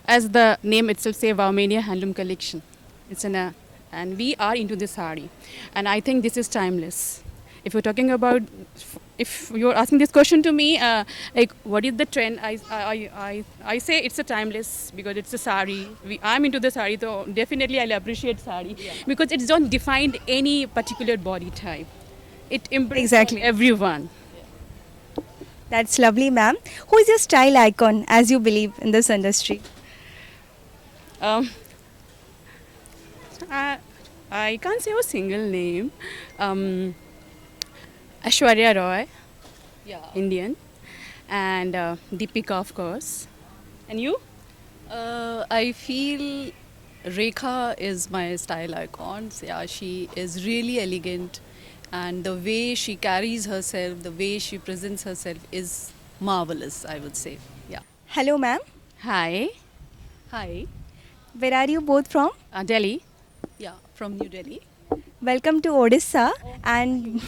As the name itself says, Wowmania Handloom Collection. It's and we are into the sari, and I think this is timeless. If you're talking about, if you're asking this question to me, like what is the trend? I say it's a timeless because it's a sari. I'm into the sari, so definitely I'll appreciate sari because it's don't define any particular body type. It embraces Exactly. everyone. That's lovely, ma'am. Who is your style icon as you believe in this industry? Um, I, I can't say a single name. Um, Ashwarya Roy, Yeah. Indian, and Deepika, of course. And you? I feel Rekha is my style icon. Yeah, she is really elegant, and the way she carries herself, the way she presents herself is marvelous, I would say. Yeah. Hello, ma'am. Hi, Hi. Where are you both from? Delhi. Yeah, from New Delhi. Welcome to Odisha and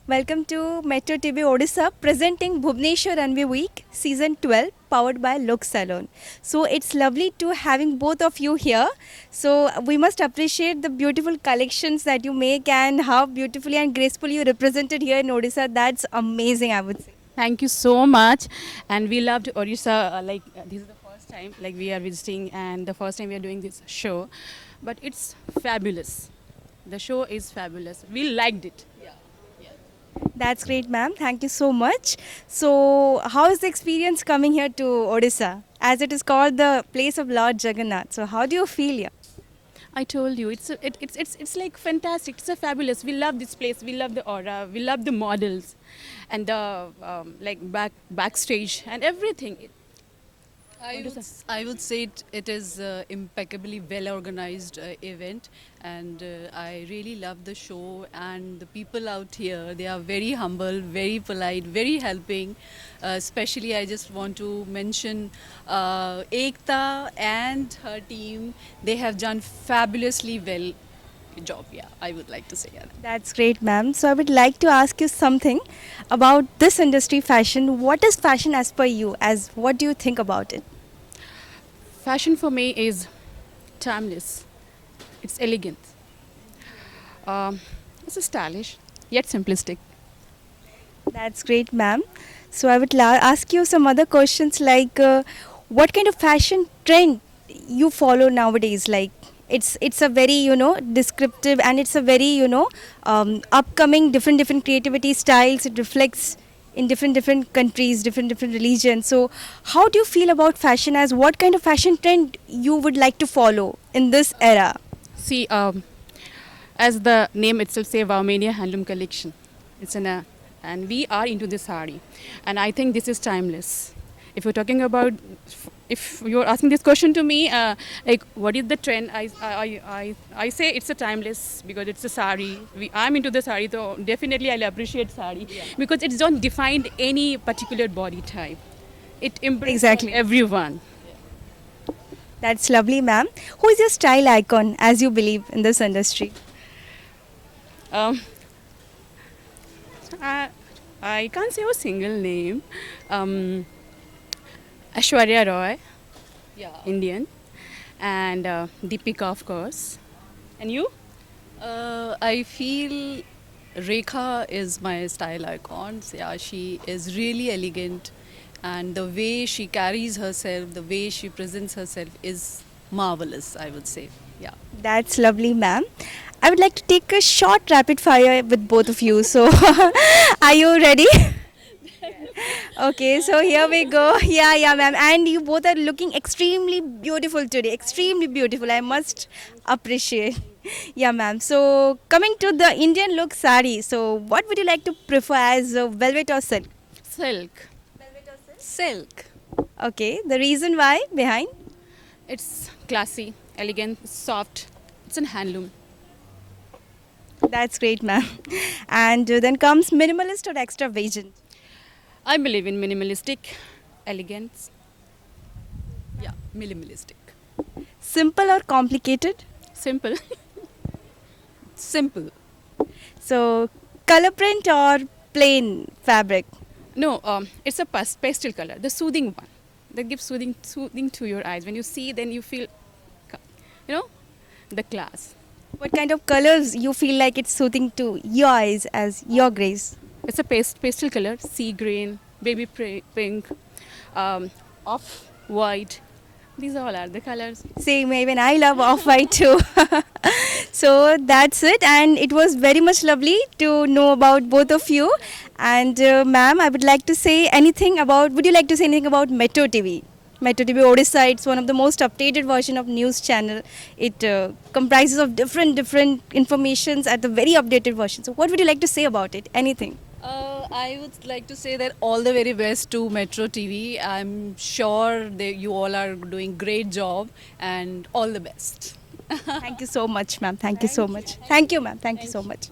welcome to Metro TV Odisha presenting Bhuvneshwar Runway Week Season 12 powered by Look Salon. So it's lovely to having both of you here. So we must appreciate the beautiful collections that you make and how beautifully and gracefully you represented here in Odisha. That's amazing, I would say. Thank you so much. And we loved Orissa. This is the first time like we are visiting, and the first time we are doing this show. But it's fabulous. The show is fabulous. We liked it. That's great, ma'am. Thank you so much. So, how is the experience coming here to Odisha? As it is called the place of Lord Jagannath. So, how do you feel here? I told you, it's like fantastic. It's a fabulous. We love this place. We love the aura. We love the models, and the like backstage and everything. I would say it is impeccably well organized event, and I really love the show and the people out here. They are very humble, very polite, very helping. Especially, I just want to mention Ekta and her team. They have done fabulously well job. Yeah, I would like to say that. That's great, ma'am. So, I would like to ask you something about this industry fashion. What is fashion as per you? As what do you think about it? Fashion for me is timeless. It's elegant. Um, it's stylish yet simplistic. That's great, ma'am. So, I would ask you some other questions like what kind of fashion trend you follow nowadays? Like, it's a very descriptive and it's a very upcoming different creativity styles. It reflects in different countries, different religions. So, how do you feel about fashion? As what kind of fashion trend you would like to follow in this era? See, as the name itself says, Wowmania Handloom Collection. It's and we are into the sari, and I think this is timeless. If you're talking about, if you're asking this question to me, like what is the trend? I say it's a timeless because it's a sari. I'm into the sari, so definitely I'll appreciate sari because it's don't define any particular body type. It embraces Exactly. everyone. That's lovely, ma'am. Who is your style icon as you believe in this industry? Um, I can't say a single name. Um, Ashwarya Roy, Yeah. Indian, and Deepika, of course. And you? I feel Rekha is my style icon. Yeah, she is really elegant, and the way she carries herself, the way she presents herself is marvelous, I would say. Yeah. That's lovely, ma'am. I would like to take a short rapid fire with both of you. So, are you ready? Okay, so here we go. Yeah, ma'am. And you both are looking extremely beautiful today. Extremely beautiful. I must appreciate. Yeah, ma'am. So, coming to the Indian look sari. So, what would you like to prefer as velvet or silk? Silk. Silk. Okay, the reason why behind? It's classy, elegant, soft. It's in handloom. That's great, ma'am. And then comes minimalist or extravagant. I believe in minimalistic elegance. Yeah, minimalistic. Simple or complicated? Simple. Simple. So, color print or plain fabric? No, it's a pastel color, the soothing one. that gives soothing to your eyes. When you see, then you feel, you know, the class. What kind of colors you feel like it's soothing to your eyes as your grace? It's a pastel color, sea green, baby pink, off white. These all are the colors. Same, even I love off-white too. So that's it, and it was very much lovely to know about both of you. And ma'am, I would like to say anything about. Would you like to say anything about Metro TV? Metro TV Odisha. It's one of the most updated version of news channel. It comprises of different informations at the very updated version. So what would you like to say about it? Anything? I would like to say that all the very best to Metro TV. I'm sure you all are doing great job, and all the best. Thank you so much, ma'am. Thank you so much. Thank you, ma'am. Thank you so much.